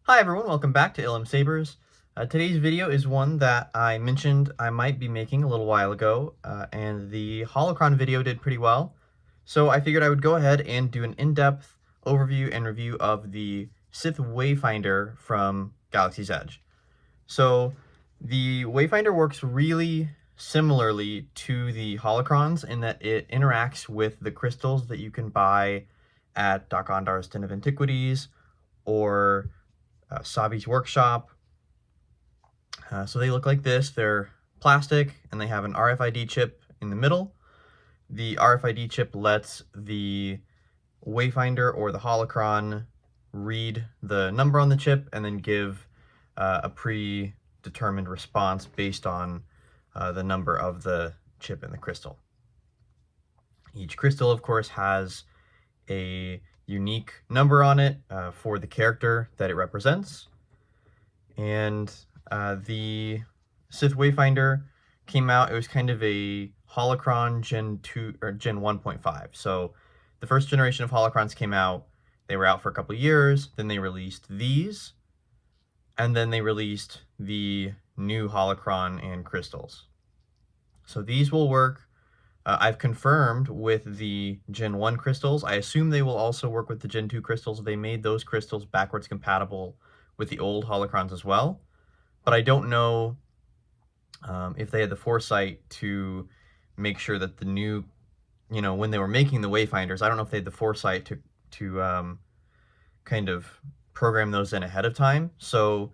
Hi everyone, welcome back to Ilum Sabers. Today's video is one that I mentioned I might be making a little while ago, and the Holocron video did pretty well. So I figured I would go ahead and do an in-depth overview and review of the Sith Wayfinder from Galaxy's Edge. So the Wayfinder works really similarly to the Holocrons in that it interacts with the crystals that you can buy at Doc Ondar's Den of Antiquities or Savi's workshop. So they look like this. They're plastic and they have an RFID chip in the middle. The RFID chip lets the Wayfinder or the Holocron read the number on the chip and then give a predetermined response based on the number of the chip in the crystal. Each crystal, of course, has a unique number on it for the character that it represents. And the Sith Wayfinder came out, it was kind of a Holocron Gen 2 or Gen 1.5. So the first generation of Holocrons came out, they were out for a couple years, then they released these, and then they released the new Holocron and crystals. So these will work. I've confirmed with the Gen 1 crystals. I assume they will also work with the Gen 2 crystals. They made those crystals backwards compatible with the old Holocrons as well. But I don't know if they had the foresight to make sure that the new, when they were making the Wayfinders, I don't know if they had the foresight to kind of program those in ahead of time. So,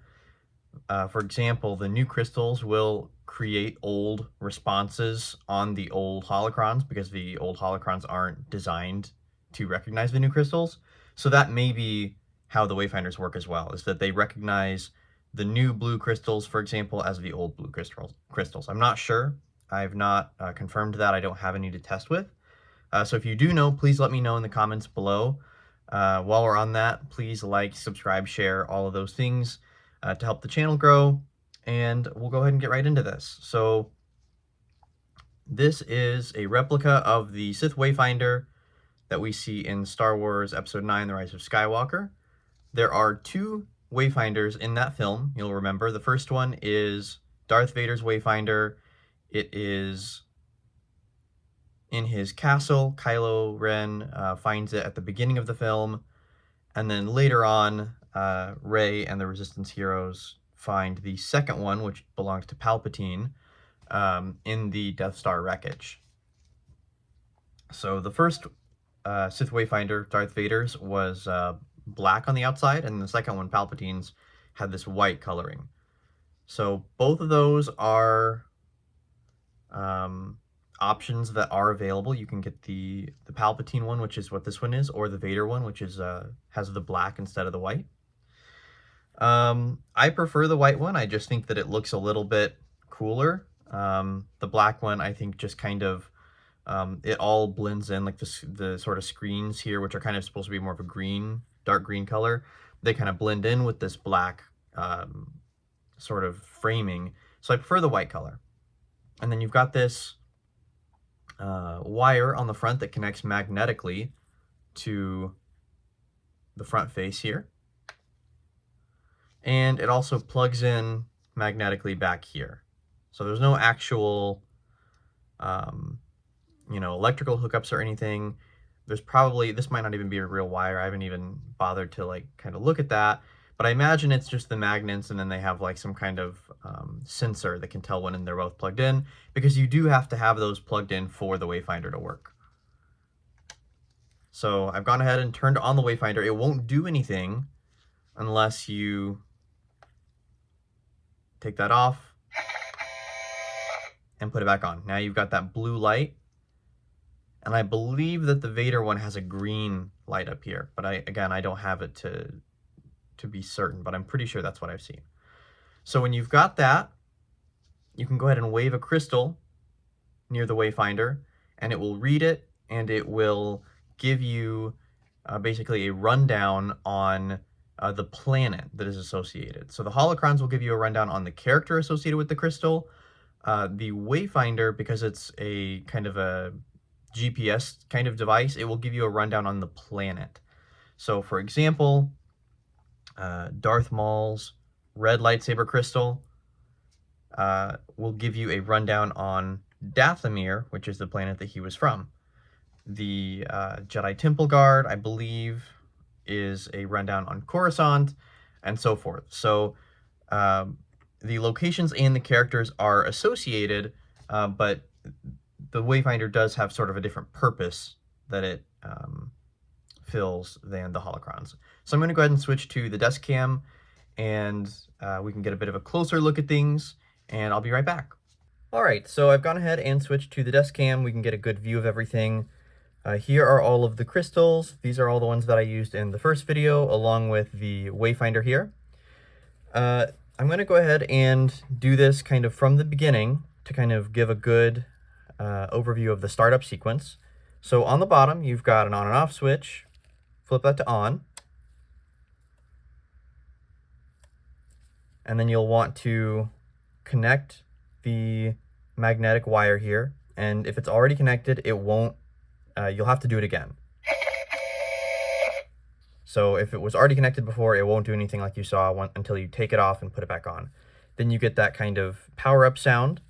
for example, the new crystals will create old responses on the old holocrons because the old holocrons aren't designed to recognize the new crystals. So that may be how the Wayfinders work as well, is that they recognize the new blue crystals, for example, as the old blue crystals. I'm not sure. I've not confirmed that. I don't have any to test with. So if you do know, please let me know in the comments below. While we're on that, please like, subscribe, share, all of those things to help the channel grow. And we'll go ahead and get right into this. So this is a replica of the Sith Wayfinder that we see in Star Wars Episode 9, The Rise of Skywalker. There are two Wayfinders in that film, you'll remember. The first one is Darth Vader's Wayfinder. It is in his castle. Kylo Ren finds it at the beginning of the film. And then later on, Rey and the Resistance heroes find the second one, which belongs to Palpatine, in the Death Star wreckage. So the first Sith Wayfinder, Darth Vader's, was black on the outside, and the second one, Palpatine's, had this white coloring. So both of those are options that are available. You can get the Palpatine one, which is what this one is, or the Vader one, which is has the black instead of the white. I prefer the white one. I just think that it looks a little bit cooler. The black one, I think, just kind of it all blends in, like the sort of screens here, which are kind of supposed to be more of a green, dark green color. They kind of blend in with this black sort of framing. So I prefer the white color. And then you've got this wire on the front that connects magnetically to the front face here. And it also plugs in magnetically back here. So there's no actual, electrical hookups or anything. There's probably, this might not even be a real wire. I haven't even bothered to kind of look at that. But I imagine it's just the magnets, and then they have some kind of sensor that can tell when they're both plugged in, because you do have to have those plugged in for the Wayfinder to work. So I've gone ahead and turned on the Wayfinder. It won't do anything unless you take that off and put it back on. Now you've got that blue light, and I believe that the Vader one has a green light up here, but I don't have it to be certain, but I'm pretty sure that's what I've seen. So when you've got that, you can go ahead and wave a crystal near the Wayfinder, and it will read it, and it will give you basically a rundown on the planet that is associated. So the holocrons will give you a rundown on the character associated with the crystal. The Wayfinder, because it's a kind of a GPS kind of device, it will give you a rundown on the planet. So for example, Darth Maul's red lightsaber crystal will give you a rundown on Dathomir, which is the planet that he was from. The Jedi Temple Guard, I believe, is a rundown on Coruscant, and so forth. So the locations and the characters are associated, but the Wayfinder does have sort of a different purpose that it fills than the holocrons. So I'm going to go ahead and switch to the desk cam, and we can get a bit of a closer look at things, and I'll be right back. Alright, so I've gone ahead and switched to the desk cam. We can get a good view of everything. Here are all of the crystals. These are all the ones that I used in the first video, along with the Wayfinder here. I'm going to go ahead and do this kind of from the beginning to kind of give a good overview of the startup sequence. So on the bottom, you've got an on and off switch. Flip that to on. And then you'll want to connect the magnetic wire here. And if it's already connected, it won't, you'll have to do it again. So if it was already connected before, it won't do anything like you saw until you take it off and put it back on. Then you get that kind of power-up sound.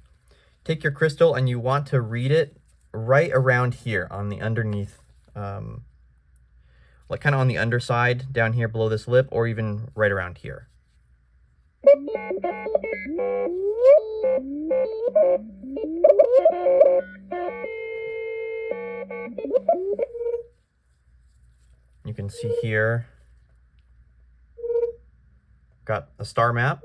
Take your crystal and you want to read it right around here on the underneath, like kind of on the underside down here below this lip, or even right around here. You can see here, got a star map.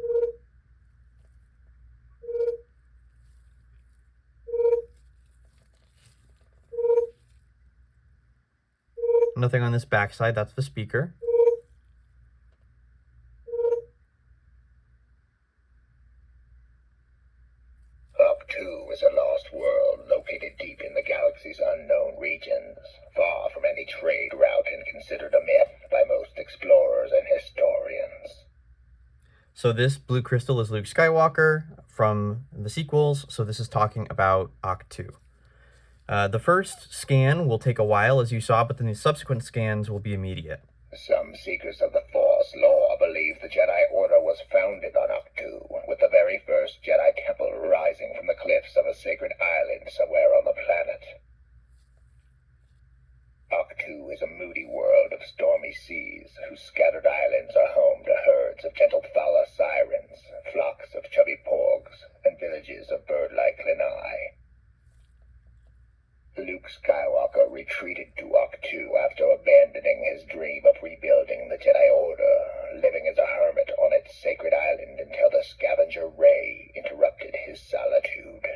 Nothing on this backside, that's the speaker. Up-2 is a lost world located deep in the galaxy's unknown regions, far from any trade route and considered a myth by most explorers and historians. So this blue crystal is Luke Skywalker from the sequels, so this is talking about Ahch-To. The first scan will take a while, as you saw, but then the subsequent scans will be immediate. Some seekers of the Force lore believe the Jedi Order was founded on Ahch-To, with the very first Jedi Temple rising from the cliffs of a sacred island somewhere on the planet. Ahch-To is a moody world of stormy seas, whose scattered islands are home to herds of gentle Thala sirens, flocks of chubby porgs, and villages of bird-like Lanai. Luke Skywalker retreated to Ahch-To after abandoning his dream of rebuilding the Jedi Order, living as a hermit on its sacred island until the scavenger Rey interrupted his solitude.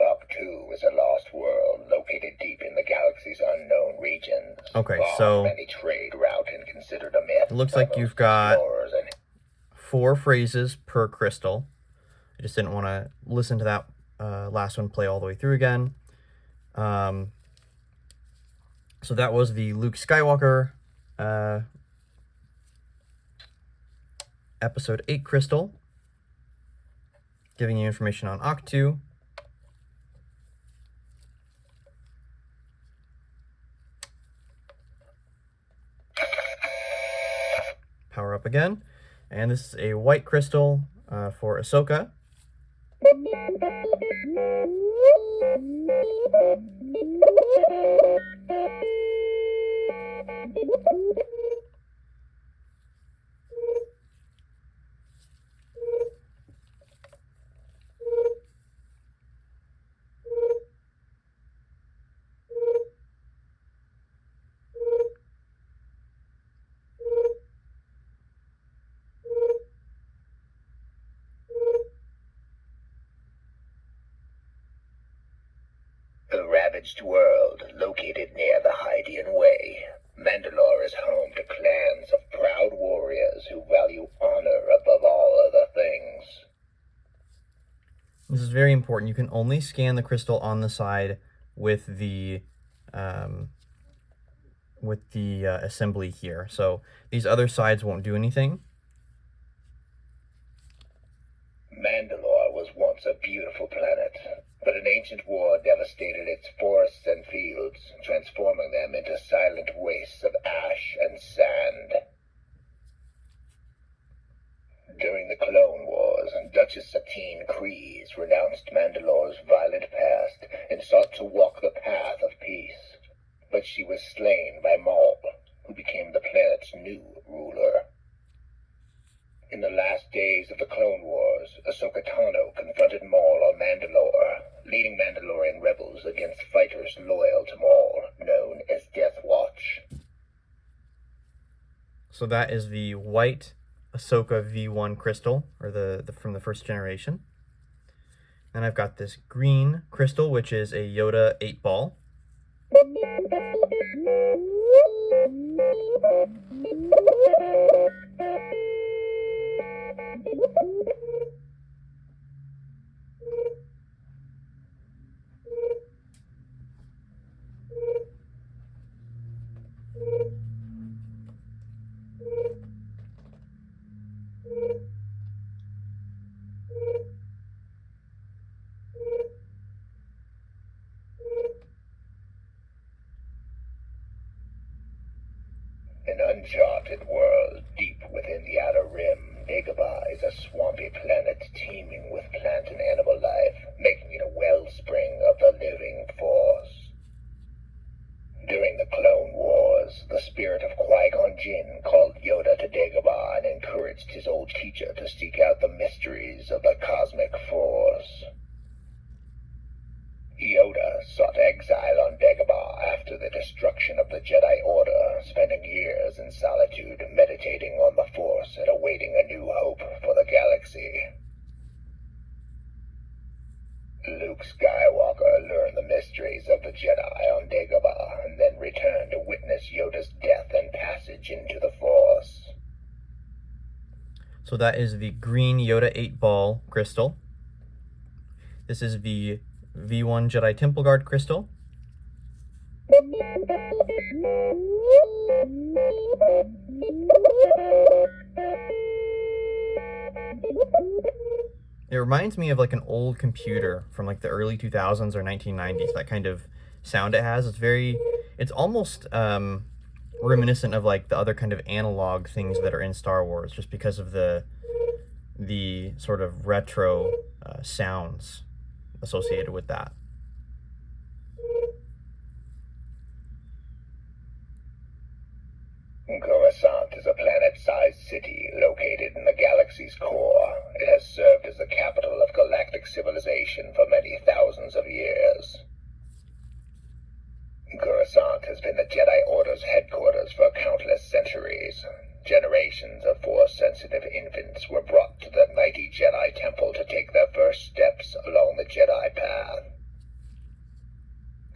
Ahch-To is a lost world located deep in the galaxy's unknown regions. Okay, so any trade route and considered a myth. It looks like you've got 4 phrases per crystal. I just didn't want to listen to that last one play all the way through again. So that was the Luke Skywalker episode 8 crystal, giving you information on Ahch-To. Power up again. And this is a white crystal for Ahsoka. A ravaged world located near the Hydean Way. Mandalore is home to clans of proud warriors who value honor above all other things. This is very important. You can only scan the crystal on the side with the assembly here. So these other sides won't do anything. Mandalore was once a beautiful planet, but an ancient war devastated its forests and fields, transforming them into silent wastes of ash and sand. slain by Maul, who became the planet's new ruler. In the last days of the Clone Wars, Ahsoka Tano confronted Maul on Mandalore, leading Mandalorian rebels against fighters loyal to Maul, known as Death Watch. So that is the white Ahsoka V1 crystal, or the from the first generation. And I've got this green crystal, which is a Yoda 8-ball. An uncharted world deep within the Outer Rim, Dagobah is a swampy planet teeming with plant and animal life, making it a wellspring of the living force. During the Clone Wars, the spirit of Qui-Gon Jinn called Yoda to Dagobah and encouraged his old teacher to seek out the mysteries of the cosmic force. Yoda sought exile on Dagobah after the destruction of the Jedi Order, spending years in solitude meditating on the Force and awaiting a new hope for the galaxy. Luke Skywalker learned the mysteries of the Jedi on Dagobah and then returned to witness Yoda's death and passage into the Force. So that is the green Yoda 8-ball crystal. This is the V1 Jedi Temple Guard crystal. It reminds me of like an old computer from like the early 2000s or 1990s, that kind of sound it has. It's almost reminiscent of like the other kind of analog things that are in Star Wars, just because of the sort of retro sounds associated with that. Coruscant is a planet-sized city located in the galaxy's core. It has served as the capital of galactic civilization for many thousands of years. Coruscant has been the Jedi Order's headquarters for countless centuries. Generations of Force-sensitive infants were brought to the mighty Jedi Temple to take their first steps along the Jedi path.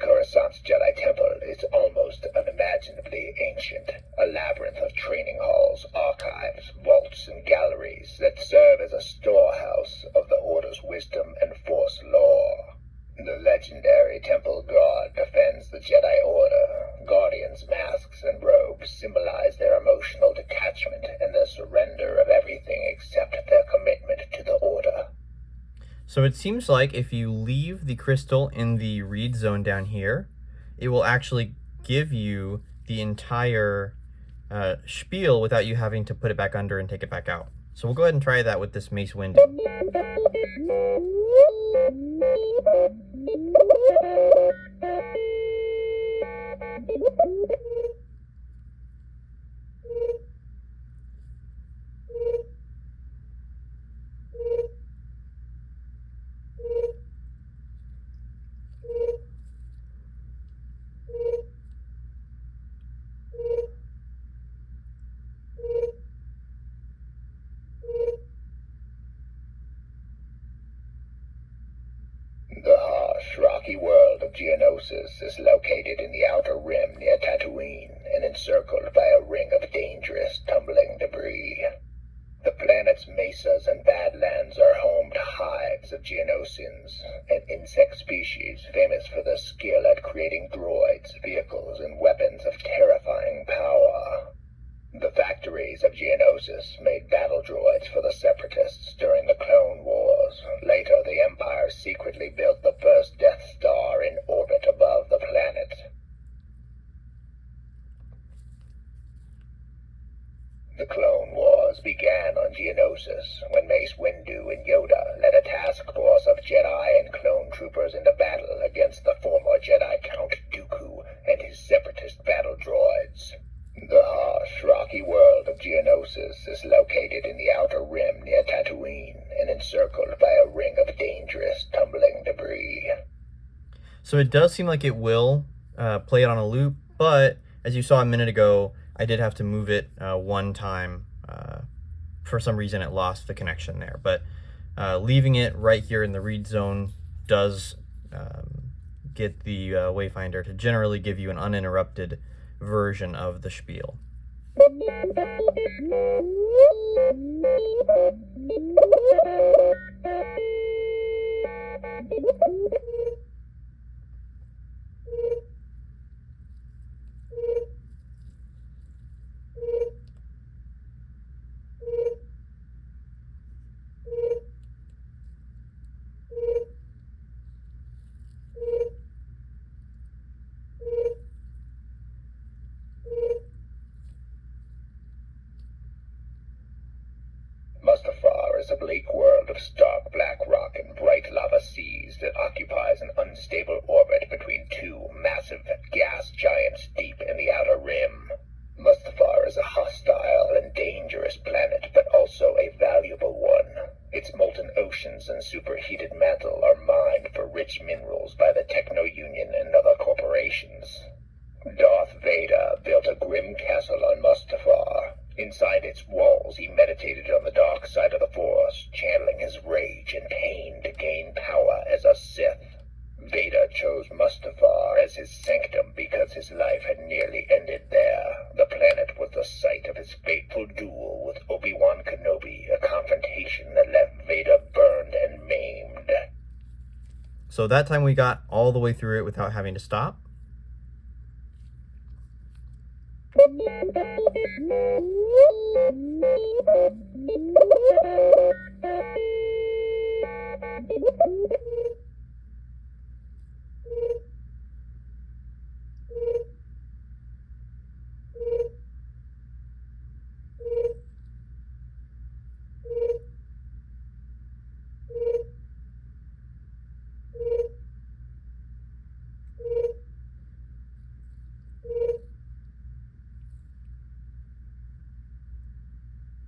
Coruscant's Jedi Temple is almost unimaginably ancient, a labyrinth of training halls, archives, vaults, and galleries that serve as a storehouse of the Order's wisdom and Force lore. The legendary Temple Guard defends the Jedi Order. Guardians' masks and robes symbolize their emotional detachment and the surrender of everything except their commitment to the Order. So it seems like if you leave the crystal in the read zone down here, it will actually give you the entire spiel without you having to put it back under and take it back out. So we'll go ahead and try that with this Mace Windu. The harsh, rocky world of Geonosis is located in the Outer Rim near Tatooine and encircled by a ring of dangerous, tumbling debris. The planet's mesas and badlands are home to hives of Geonosians, an insect species famous for their skill at creating droids, vehicles, and weapons of terrifying power. The factories of Geonosis made battle droids for the Separatists during the Clone Wars. Later, the Empire secretly built the first Death Star in orbit above the planet. The Clone Wars began on Geonosis when Mace Windu and Yoda led a task force of Jedi and clone troopers into battle against the former Jedi Count Dooku and his separatist battle droids. The harsh, rocky world of Geonosis is located in the outer rim near Tatooine and encircled by a ring of dangerous, tumbling debris. So it does seem like it will play it on a loop, but as you saw a minute ago, I did have to move it one time. For some reason, it lost the connection there, but leaving it right here in the read zone does get the Wayfinder to generally give you an uninterrupted version of the spiel. Mustafar is a bleak world of stark black rock and bright lava seas that occupies an unstable orbit between two massive gas giants deep in the outer rim. Mustafar is a hostile and dangerous planet, but also a valuable one. Its molten oceans and superheated mantle are mined for rich minerals by the Techno-Union and other corporations. Darth Vader built a grim castle on Mustafar. Inside its walls, he meditated on the dark side of the Force, channeling his rage and pain to gain power as a Sith. Vader chose Mustafar as his sanctum because his life had nearly ended there. The planet was the site of his fateful duel with Obi-Wan Kenobi, a confrontation that left Vader burned and maimed. So that time we got all the way through it without having to stop.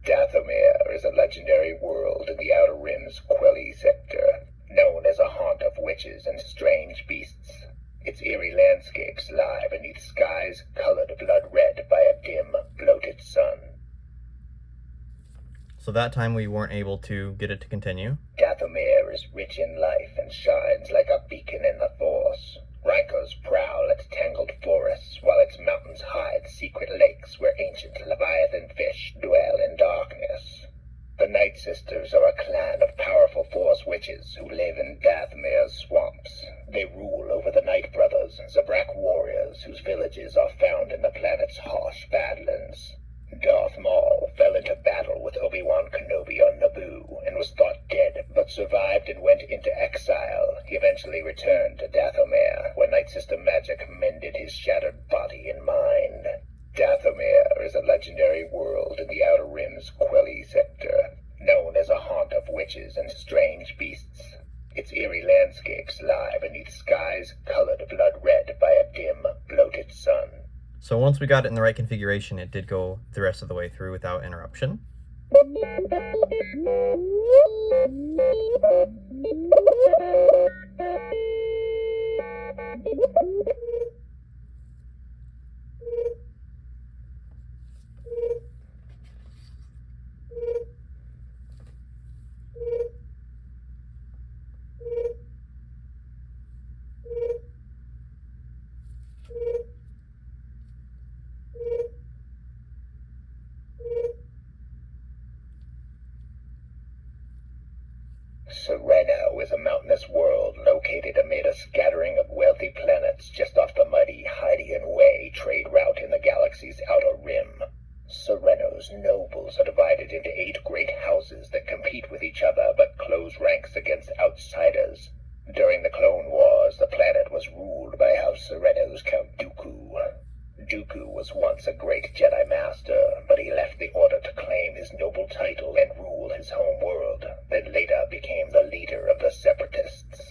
Dathomir is a legendary world in the Outer Rim's Quelly sector, known as a haunt of witches and strange beasts. Its eerie landscapes lie beneath skies colored blood red by a dim, bloated sun. So that time we weren't able to get it to continue. Dathomir is rich in life and shines like a beacon in the Force. Rancors prowl its tangled forests, while its mountains hide secret lakes where ancient Leviathan fish dwell in darkness. The Night Sisters are a clan of powerful Force witches who live in Dathomir's swamps. They rule over the Night Brothers, Zabrak warriors whose villages are found in the planet's harsh badlands. Darth Maul fell into battle with Obi-Wan Kenobi on Naboo and was thought dead, but survived and went into exile. He eventually returned to Dathomir, where Night Sister magic mended his shattered body and mind. Dathomir is a legendary world in the Outer Rim's Quelly sector, known as a haunt of witches and strange beasts. Its eerie landscapes lie beneath skies colored blood red by a dim, bloated sun. So once we got it in the right configuration, it did go the rest of the way through without interruption. Sereno is a mountainous world located amid a scattering of wealthy planets just off the mighty Hydean Way trade route in the galaxy's outer rim. Sereno's nobles are divided into 8 great houses that compete with each other but close ranks against outsiders. During the Clone Wars, the planet was ruled by House Sereno's Count Dooku. Dooku was once a great Jedi Master, but he left the Order to claim his noble title and rule his home world, then later became the leader of the Separatists.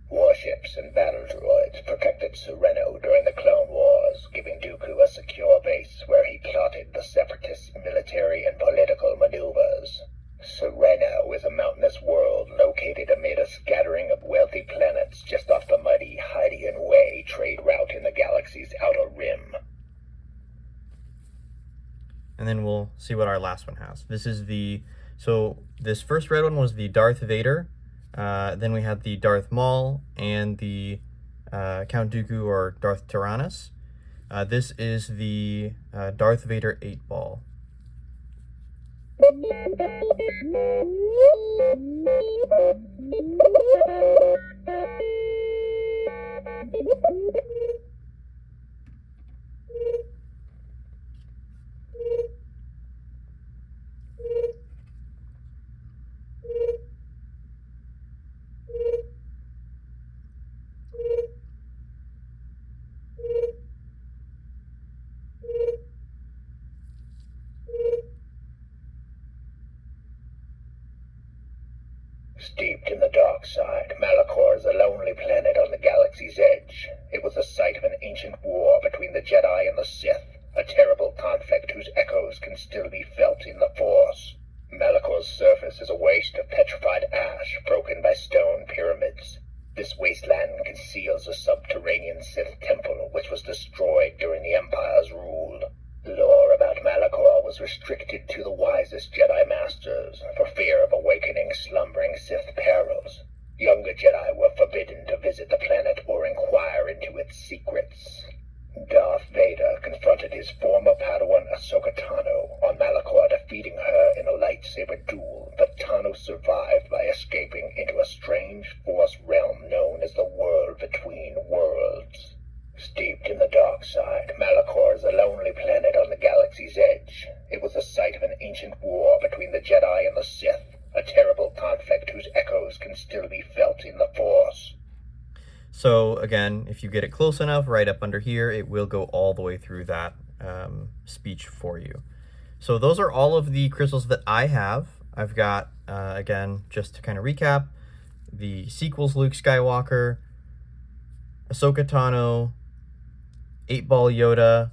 Warships and battle droids protected Sereno during the Clone Wars, giving Dooku a secure base where he plotted the Separatists' military and political maneuvers. Sereno is a mountainous world located amid a scattering of wealthy planets just off the muddy Hydian Way trade route in the galaxy's outer rim. And then we'll see what our last one has. So this first red one was the Darth Vader. Then we had the Darth Maul and the Count Dooku or Darth Tyrannus. This is the Darth Vader 8-ball. Steeped in the dark side, Malachor is a lonely planet on the galaxy's edge. It was the site of an ancient war between the Jedi and the Sith, a terrible conflict whose echoes can still be felt in the Force. Malachor's surface is a waste of petrified ash broken by stone pyramids. This wasteland conceals a subterranean Sith temple which was destroyed during the Empire's rule. Lore about Malachor was restricted to the wisest Jedi Masters for fear of awakening slumbering Sith perils. Younger Jedi were forbidden to visit the planet or inquire into its secrets. Darth Vader confronted his former Padawan Ahsoka Tano on Malachor, defeating her in a lightsaber duel, but Tano survived by escaping into a strange Force realm known as the World Between Worlds. Steeped in the dark side, Malachor is a lonely planet on the galaxy's edge. It was the site of an ancient war between the Jedi and the Sith, a terrible conflict whose echoes can still be felt in the Force. So again, if you get it close enough, right up under here, it will go all the way through that speech for you. So those are all of the crystals that I have. I've got, again, just to kind of recap, the sequels Luke Skywalker, Ahsoka Tano, 8-ball Yoda,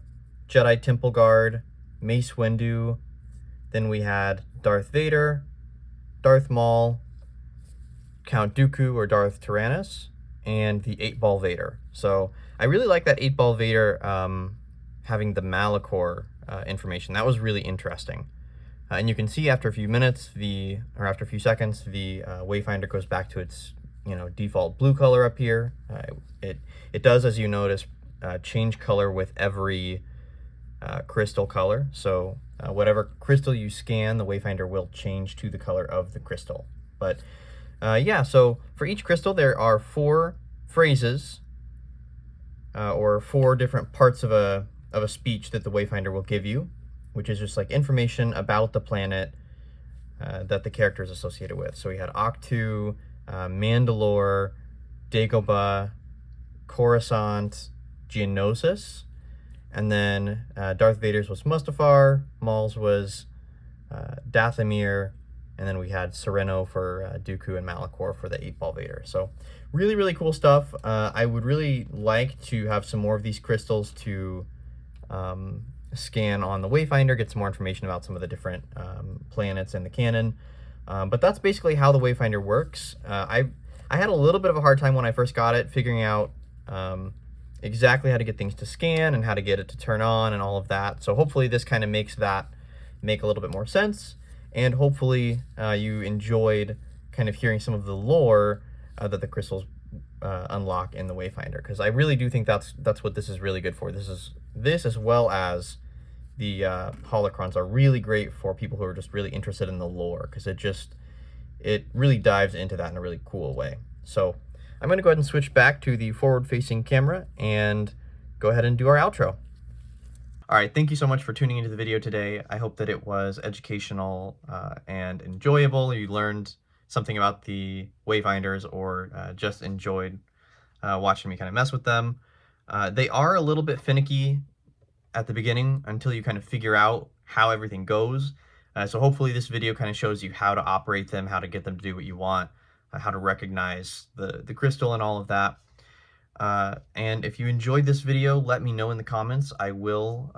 Jedi Temple Guard, Mace Windu. Then we had Darth Vader, Darth Maul, Count Dooku or Darth Tyrannus, and the 8-ball Vader. So I really like that 8-ball Vader having the Malachor information. That was really interesting. And you can see after a few minutes, after a few seconds, the Wayfinder goes back to its default blue color up here. It does, as you notice, change color with every crystal color. So whatever crystal you scan, the Wayfinder will change to the color of the crystal. But yeah, so for each crystal there are 4 phrases or 4 different parts of a speech that the Wayfinder will give you, which is just like information about the planet that the character is associated with. So we had Octu, Mandalore, Dagobah, Coruscant, Geonosis, and then Darth Vader's was Mustafar, Maul's was Dathomir, and then we had Sereno for Dooku and Malachor for the 8-ball Vader. So really, really cool stuff. I would really like to have some more of these crystals to scan on the Wayfinder, get some more information about some of the different planets in the canon. But that's basically how the Wayfinder works. I had a little bit of a hard time when I first got it, figuring out exactly how to get things to scan and how to get it to turn on and all of that. So hopefully this kind of makes that make a little bit more sense. And hopefully you enjoyed kind of hearing some of the lore that the crystals unlock in the Wayfinder, because I really do think that's what this is really good for. This as well as the holocrons are really great for people who are just really interested in the lore, because it really dives into that in a really cool way. So I'm going to go ahead and switch back to the forward-facing camera and go ahead and do our outro. All right, thank you so much for tuning into the video today. I hope that it was educational and enjoyable. You learned something about the Wayfinders or just enjoyed watching me kind of mess with them. They are a little bit finicky at the beginning until you kind of figure out how everything goes. So hopefully this video kind of shows you how to operate them, how to get them to do what you want. how to recognize the crystal and all of that. And if you enjoyed this video, let me know in the comments. I will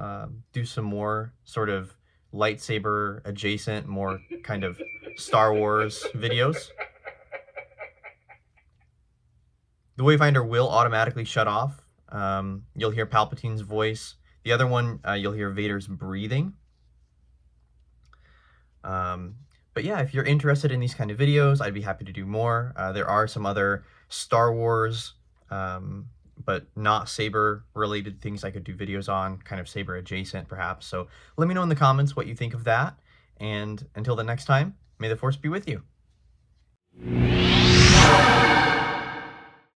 do some more sort of lightsaber adjacent, more kind of Star Wars videos. The Wayfinder will automatically shut off. You'll hear Palpatine's voice. The other one, you'll hear Vader's breathing. But yeah, if you're interested in these kind of videos, I'd be happy to do more. There are some other Star Wars, but not saber related things I could do videos on, kind of saber adjacent perhaps. So let me know in the comments what you think of that. And until the next time, may the Force be with you.